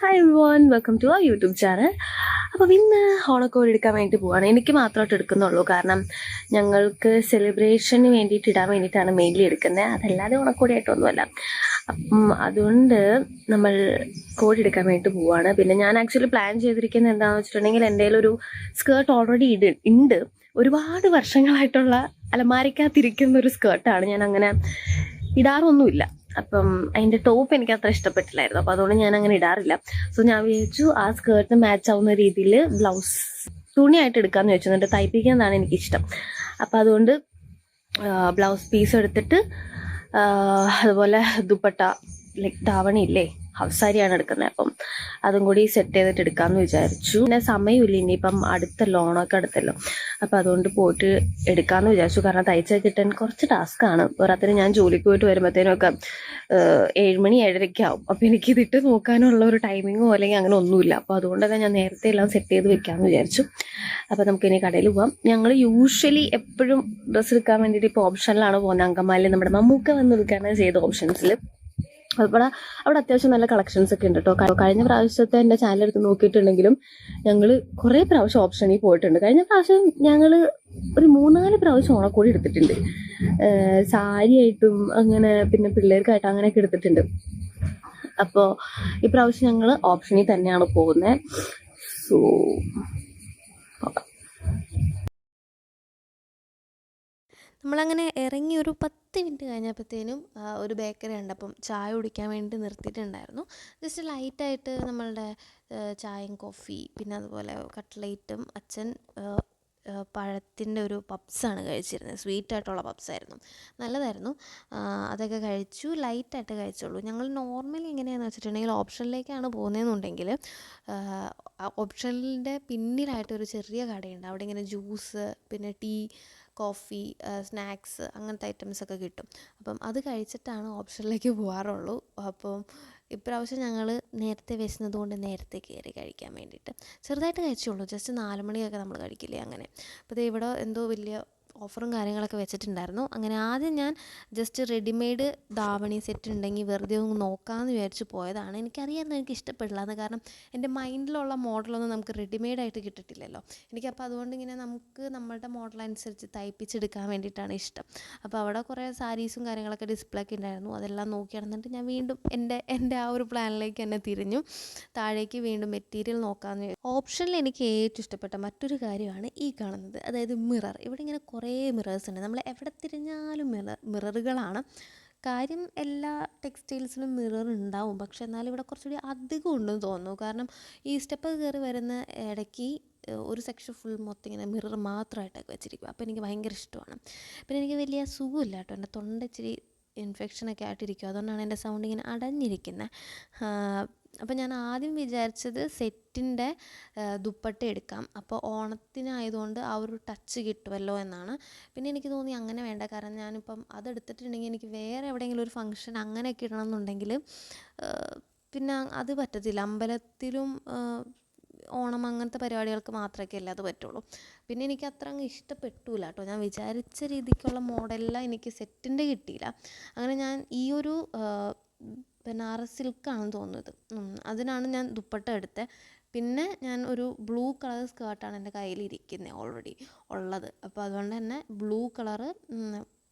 Hi everyone, welcome to our YouTube channel. അപ്പം ഇന്ന് ഓണക്കോടി എടുക്കാൻ വേണ്ടിയിട്ട് പോവാണ്. എനിക്ക് മാത്രമായിട്ട് എടുക്കുന്നുള്ളൂ, കാരണം ഞങ്ങൾക്ക് സെലിബ്രേഷന് വേണ്ടിയിട്ട് ഇടാൻ വേണ്ടിയിട്ടാണ് മെയിൻലി എടുക്കുന്നത്, അതല്ലാതെ ഓണക്കോടിയായിട്ടൊന്നുമല്ല. അപ്പം അതുകൊണ്ട് നമ്മൾ കോടി എടുക്കാൻ വേണ്ടിയിട്ട് പോവാണ്. പിന്നെ ഞാൻ ആക്ച്വലി പ്ലാൻ ചെയ്തിരിക്കുന്നത് എന്താണെന്ന് വെച്ചിട്ടുണ്ടെങ്കിൽ, എൻ്റെ ഒരു സ്കേർട്ട് ഓൾറെഡി ഉണ്ട്. ഒരുപാട് വർഷങ്ങളായിട്ടുള്ള അലമാരിക്കകത്തിരിക്കുന്ന ഒരു സ്കേർട്ടാണ്. ഞാൻ അങ്ങനെ ഇടാറൊന്നുമില്ല. അപ്പം അതിൻ്റെ ടോപ്പ് എനിക്ക് അത്ര ഇഷ്ടപ്പെട്ടില്ലായിരുന്നു, അപ്പോൾ അതുകൊണ്ട് ഞാൻ അങ്ങനെ ഇടാറില്ല. സോ ഞാൻ വിചാരിച്ചു ആ സ്കേർട്ടിന് മാച്ച് ആവുന്ന രീതിയിൽ ബ്ലൗസ് തുണിയായിട്ട് എടുക്കാമെന്ന് വെച്ചു. എന്നിട്ട് തയ്പ്പിക്കുന്നതാണ് എനിക്കിഷ്ടം. അപ്പോൾ അതുകൊണ്ട് ബ്ലൗസ് പീസ് എടുത്തിട്ട് അതുപോലെ ദുപ്പട്ട, ലൈക്ക് ധാവണി ഇല്ലേ, ഹൗസ് സാരിയാണ് എടുക്കുന്നത്. അപ്പം അതും കൂടി സെറ്റ് ചെയ്തിട്ട് എടുക്കാമെന്ന് വിചാരിച്ചു. പിന്നെ സമയമില്ല, ഇനിയിപ്പം ഓണമൊക്കെ അടുത്തല്ലോ. അപ്പം അതുകൊണ്ട് പോയിട്ട് എടുക്കാമെന്ന് വിചാരിച്ചു. കാരണം തയ്ച്ച കിട്ടാൻ കുറച്ച് ടാസ്ക്കാണ്. പോരാത്തിന് ഞാൻ ജോലിക്ക് പോയിട്ട് വരുമ്പോഴത്തേനൊക്കെ 7 മണി 7:30 ആവും. അപ്പം എനിക്കിതിട്ട് നോക്കാനുള്ള ഒരു ടൈമിങ്ങോ അല്ലെങ്കിൽ അങ്ങനെ ഒന്നുമില്ല. അപ്പോൾ അതുകൊണ്ട് തന്നെ ഞാൻ നേരത്തെ എല്ലാം സെറ്റ് ചെയ്ത് വെക്കാമെന്ന് വിചാരിച്ചു. അപ്പോൾ നമുക്കിനി കടയിൽ പോവാം. ഞങ്ങൾ യൂഷ്വലി എപ്പോഴും ഡ്രസ്സ് എടുക്കാൻ വേണ്ടിയിട്ട് ഇപ്പോൾ ഓപ്ഷനിലാണ് പോകുന്നത്. അങ്കമാലിൽ നമ്മുടെ മമ്മൂക്ക വന്ന് എടുക്കുകയാണ് ചെയ്ത ഓപ്ഷൻസിൽ. അവിടെ അത്യാവശ്യം നല്ല കളക്ഷൻസ് ഒക്കെ ഉണ്ട് കേട്ടോ. കഴിഞ്ഞ പ്രാവശ്യത്തെ എൻ്റെ ചാനൽ എടുത്ത് നോക്കിയിട്ടുണ്ടെങ്കിലും ഞങ്ങൾ കുറേ പ്രാവശ്യം ഓപ്ഷനിൽ പോയിട്ടുണ്ട്. കഴിഞ്ഞ പ്രാവശ്യം ഞങ്ങൾ ഒരു 3-4 പ്രാവശ്യം ഓണക്കോടി എടുത്തിട്ടുണ്ട്. സാരിയായിട്ടും അങ്ങനെ, പിന്നെ പിള്ളേർക്കായിട്ടും അങ്ങനെയൊക്കെ എടുത്തിട്ടുണ്ട്. അപ്പോൾ ഇപ്രാവശ്യം ഞങ്ങൾ ഓപ്ഷനിൽ തന്നെയാണ് പോകുന്നത്. സോ നമ്മളങ്ങനെ ഇറങ്ങി ഒരു 10 മിനിറ്റ് കഴിഞ്ഞപ്പോഴത്തേനും ഒരു ബേക്കറി ഉണ്ട്. അപ്പം ചായ കുടിക്കാൻ വേണ്ടി നിർത്തിയിട്ടുണ്ടായിരുന്നു. ജസ്റ്റ് ലൈറ്റായിട്ട് നമ്മളുടെ ചായയും കോഫി, പിന്നെ അതുപോലെ കട്ട്ലേറ്റും. അച്ഛൻ പഴത്തിൻ്റെ ഒരു പപ്സാണ് കഴിച്ചിരുന്നത്. സ്വീറ്റായിട്ടുള്ള പപ്സായിരുന്നു, നല്ലതായിരുന്നു. അതൊക്കെ കഴിച്ചു, ലൈറ്റായിട്ട് കഴിച്ചുള്ളൂ. ഞങ്ങൾ നോർമലി എങ്ങനെയാണെന്ന് വെച്ചിട്ടുണ്ടെങ്കിൽ, ഓപ്ഷനിലേക്കാണ് പോകുന്നതെന്നുണ്ടെങ്കിൽ ഓപ്ഷനിൻ്റെ പിന്നിലായിട്ടൊരു ചെറിയ കടയുണ്ട്. അവിടെ ഇങ്ങനെ ജ്യൂസ്, പിന്നെ ടീ, കോഫി, സ്നാക്സ്, അങ്ങനത്തെ ഐറ്റംസൊക്കെ കിട്ടും. അപ്പം അത് കഴിച്ചിട്ടാണ് ഓപ്ഷനിലേക്ക് പോകാറുള്ളൂ. അപ്പം ഇപ്രാവശ്യം ഞങ്ങൾ നേരത്തെ വിശന്നത് കൊണ്ട് നേരത്തെ കയറി കഴിക്കാൻ വേണ്ടിയിട്ട് ചെറുതായിട്ട് കഴിച്ചുള്ളൂ. ജസ്റ്റ് 4 മണിയൊക്കെ നമ്മൾ കഴിക്കില്ലേ, അങ്ങനെ. അപ്പോൾ ഇവിടെ എന്തോ വലിയ ഓഫറും കാര്യങ്ങളൊക്കെ വെച്ചിട്ടുണ്ടായിരുന്നു. അങ്ങനെ ആദ്യം ഞാൻ ജസ്റ്റ് റെഡിമെയ്ഡ് ധാവണി സെറ്റ് ഉണ്ടെങ്കിൽ വെറുതെ ഒന്ന് നോക്കാമെന്ന് വിചാരിച്ച് പോയതാണ്. എനിക്കറിയാമെന്ന് എനിക്ക് ഇഷ്ടപ്പെടില്ല എന്ന്, കാരണം എൻ്റെ മൈൻഡിലുള്ള മോഡലൊന്നും നമുക്ക് റെഡിമെയ്ഡായിട്ട് കിട്ടത്തില്ലല്ലോ. എനിക്കപ്പോൾ അതുകൊണ്ട് ഇങ്ങനെ നമുക്ക് നമ്മളുടെ മോഡൽ അനുസരിച്ച് തയ്പ്പിച്ചെടുക്കാൻ വേണ്ടിയിട്ടാണ് ഇഷ്ടം. അപ്പോൾ അവിടെ കുറേ സാരീസും കാര്യങ്ങളൊക്കെ ഡിസ്പ്ലേ ഒക്കെ ഉണ്ടായിരുന്നു. അതെല്ലാം നോക്കിയാണെന്നിട്ട് ഞാൻ വീണ്ടും എൻ്റെ ആ ഒരു പ്ലാനിലേക്ക് തന്നെ തിരിഞ്ഞു. താഴേക്ക് വീണ്ടും മെറ്റീരിയൽ നോക്കാമെന്ന്. ഓപ്ഷനിൽ എനിക്ക് ഏറ്റവും ഇഷ്ടപ്പെട്ട മറ്റൊരു കാര്യമാണ് ഈ കാണുന്നത്, അതായത് മിറർ. ഇവിടെ ഇങ്ങനെ കുറേ മിറേഴ്സ് ഉണ്ട്. നമ്മൾ എവിടെ തിരിഞ്ഞാലും മിററുകളാണ്. കാര്യം എല്ലാ ടെക്സ്റ്റൈൽസിലും മിറർ ഉണ്ടാവും, പക്ഷെ എന്നാലും ഇവിടെ കുറച്ചുകൂടി അധികം ഉണ്ടെന്ന് തോന്നുന്നു. കാരണം ഈ സ്റ്റെപ്പ് കയറി വരുന്ന ഇടയ്ക്ക് ഒരു സെക്ഷൻ ഫുൾ മൊത്തം ഇങ്ങനെ മിറർ മാത്രമായിട്ടൊക്കെ വെച്ചിരിക്കും. അപ്പോൾ എനിക്ക് ഭയങ്കര ഇഷ്ടമാണ്. പിന്നെ എനിക്ക് വലിയ സുഖമില്ല കേട്ടോ, എൻ്റെ തൊണ്ട ഇച്ചിരി ഇൻഫെക്ഷനൊക്കെ ആയിട്ടിരിക്കും. അതുകൊണ്ടാണ് എൻ്റെ സൗണ്ട് ഇങ്ങനെ അടഞ്ഞിരിക്കുന്നത്. അപ്പോൾ ഞാൻ ആദ്യം വിചാരിച്ചത് സെറ്റിൻ്റെ ദുപ്പട്ട എടുക്കാം, അപ്പോൾ ഓണത്തിനായതുകൊണ്ട് ആ ഒരു ടച്ച് കിട്ടുമല്ലോ എന്നാണ്. പിന്നെ എനിക്ക് തോന്നി അങ്ങനെ വേണ്ട, കാരണം ഞാനിപ്പം അതെടുത്തിട്ടുണ്ടെങ്കിൽ എനിക്ക് വേറെ എവിടെയെങ്കിലും ഒരു ഫംഗ്ഷൻ അങ്ങനെയൊക്കെ ഇടണം എന്നുണ്ടെങ്കിൽ പിന്നെ അത് പറ്റത്തില്ല. അമ്പലത്തിലും ഓണം അങ്ങനത്തെ പരിപാടികൾക്ക് മാത്രമേ അത് പറ്റുള്ളൂ. പിന്നെ എനിക്ക് അത്ര അങ്ങ് ഇഷ്ടപ്പെട്ടില്ല കേട്ടോ. ഞാൻ വിചാരിച്ച രീതിക്കുള്ള മോഡലെല്ലാം എനിക്ക് സെറ്റിൻ്റെ കിട്ടിയില്ല. അങ്ങനെ ഞാൻ ഈ ഒരു ബനാറസ് സിൽക്കാണെന്ന് തോന്നുന്നത്, അതിനാണ് ഞാൻ ദുപ്പട്ട എടുത്തത്. പിന്നെ ഞാൻ ഒരു ബ്ലൂ കളർ സ്കേർട്ടാണ് എൻ്റെ കയ്യിലിരിക്കുന്നത് ഓൾറെഡി ഉള്ളത്. അപ്പോൾ അതുകൊണ്ട് തന്നെ ബ്ലൂ കളറ്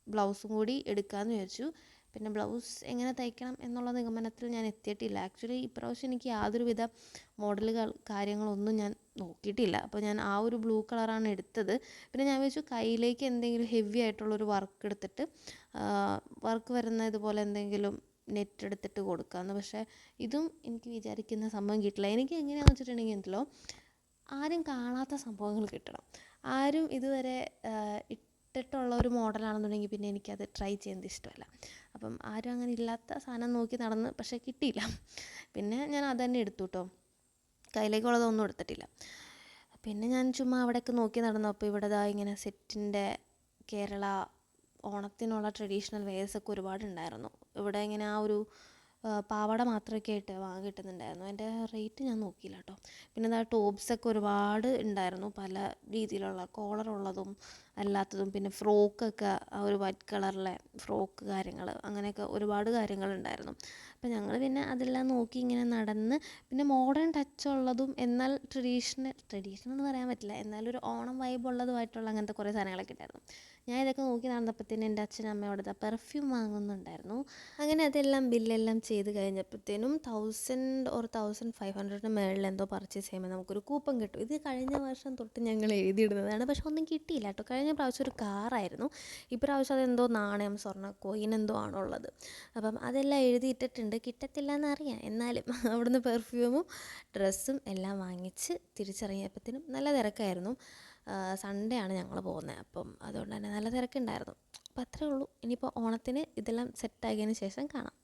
ബ്ലൗസും കൂടി എടുക്കാമെന്ന് വിചാരിച്ചു. പിന്നെ ബ്ലൗസ് എങ്ങനെ തയ്ക്കണം എന്നുള്ള നിഗമനത്തിൽ ഞാൻ എത്തിയിട്ടില്ല. ആക്ച്വലി ഇപ്രാവശ്യം എനിക്ക് യാതൊരുവിധ മോഡലുകൾ കാര്യങ്ങളൊന്നും ഞാൻ നോക്കിയിട്ടില്ല. അപ്പോൾ ഞാൻ ആ ഒരു ബ്ലൂ കളറാണ് എടുത്തത്. പിന്നെ ഞാൻ വിചാരിച്ചു കയ്യിലേക്ക് എന്തെങ്കിലും ഹെവി ആയിട്ടുള്ളൊരു വർക്ക് എടുത്തിട്ട്, വർക്ക് വരുന്ന ഇതുപോലെ എന്തെങ്കിലും നെറ്റ് എടുത്തിട്ട് കൊടുക്കാമെന്ന്. പക്ഷേ ഇതും എനിക്ക് വിചാരിക്കുന്ന സംഭവം കിട്ടില്ല. എനിക്ക് എങ്ങനെയാണെന്ന് വെച്ചിട്ടുണ്ടെങ്കിൽ ഉണ്ടല്ലോ, ആരും കാണാത്ത സംഭവങ്ങൾ കിട്ടണം. ആരും ഇതുവരെ ഇട്ടിട്ടുള്ള ഒരു മോഡലാണെന്നുണ്ടെങ്കിൽ പിന്നെ എനിക്കത് ട്രൈ ചെയ്യുന്നത് ഇഷ്ടമല്ല. അപ്പം ആരും അങ്ങനെ ഇല്ലാത്ത സാധനം നോക്കി നടന്ന്, പക്ഷേ കിട്ടിയില്ല. പിന്നെ ഞാൻ അത് തന്നെ എടുത്തു കേട്ടോ, കയ്യിലേക്കുള്ളതൊന്നും എടുത്തിട്ടില്ല. പിന്നെ ഞാൻ ചുമ്മാ അവിടെയൊക്കെ നോക്കി നടന്നു. അപ്പോൾ ഇവിടെ ഇങ്ങനെ സെറ്റിൻ്റെ കേരള ഓണത്തിനുള്ള ട്രഡീഷണൽ വെയേഴ്സൊക്കെ ഒരുപാടുണ്ടായിരുന്നു. ഇവിടെ ഇങ്ങനെ ആ ഒരു പാവാട മാത്രമൊക്കെ ആയിട്ട് വാങ്ങി കിട്ടുന്നുണ്ടായിരുന്നു. അതിൻ്റെ റേറ്റ് ഞാൻ നോക്കിയില്ല കേട്ടോ. പിന്നെ ടോപ്സൊക്കെ ഒരുപാട് ഉണ്ടായിരുന്നു, പല രീതിയിലുള്ള കോളറുള്ളതും അല്ലാത്തതും. പിന്നെ ഫ്രോക്കൊക്കെ ആ ഒരു വൈറ്റ് കളറിലെ ഫ്രോക്ക് കാര്യങ്ങൾ, അങ്ങനെയൊക്കെ ഒരുപാട് കാര്യങ്ങളുണ്ടായിരുന്നു. അപ്പോൾ ഞങ്ങൾ പിന്നെ അതെല്ലാം നോക്കി ഇങ്ങനെ നടന്ന്, പിന്നെ മോഡേൺ ടച്ച് ഉള്ളതും എന്നാൽ ട്രഡീഷണൽ എന്ന് പറയാൻ പറ്റില്ല, എന്നാലൊരു ഓണം വൈബ് ഉള്ളതുമായിട്ടുള്ള അങ്ങനത്തെ കുറേ സാധനങ്ങളൊക്കെ ഉണ്ടായിരുന്നു. ഞാൻ ഇതൊക്കെ നോക്കി നടന്നപ്പോഴത്തേനും എൻ്റെ അച്ഛനും അമ്മയും അവിടുത്തെ പെർഫ്യൂം വാങ്ങുന്നുണ്ടായിരുന്നു. അങ്ങനെ അതെല്ലാം ബില്ലെല്ലാം ചെയ്ത് കഴിഞ്ഞപ്പോഴത്തേനും 1,000 or 1,500 മേളിൽ എന്തോ പർച്ചേസ് ചെയ്യുമ്പോൾ നമുക്കൊരു കൂപ്പൺ കിട്ടും. ഇത് കഴിഞ്ഞ വർഷം തൊട്ട് ഞങ്ങൾ എഴുതിയിടുന്നതാണ്, പക്ഷെ ഒന്നും കിട്ടിയില്ല കേട്ടോ. കഴിഞ്ഞ പ്രാവശ്യം ഒരു കാറായിരുന്നു, ഇപ്രാവശ്യം അതെന്തോ നാണയം, സ്വർണ്ണ കോയിൻ എന്തോ ആണുള്ളത്. അപ്പം അതെല്ലാം എഴുതിയിട്ടിട്ടുണ്ട്, കിട്ടത്തില്ല എന്നറിയാം. എന്നാലും അവിടുന്ന് പെർഫ്യൂമും ഡ്രസ്സും എല്ലാം വാങ്ങിച്ച് തിരിച്ചിറങ്ങിയപ്പോഴത്തേനും നല്ല തിരക്കായിരുന്നു. സൺഡേ ആണ് ഞങ്ങൾ പോകുന്നത്, അപ്പം അതുകൊണ്ട് തന്നെ നല്ല തിരക്കുണ്ടായിരുന്നു. അപ്പോൾ അത്രേ ഉള്ളൂ. ഇനിയിപ്പോൾ ഓണത്തിന് ഇതെല്ലാം സെറ്റാക്കിയതിന് ശേഷം കാണാം.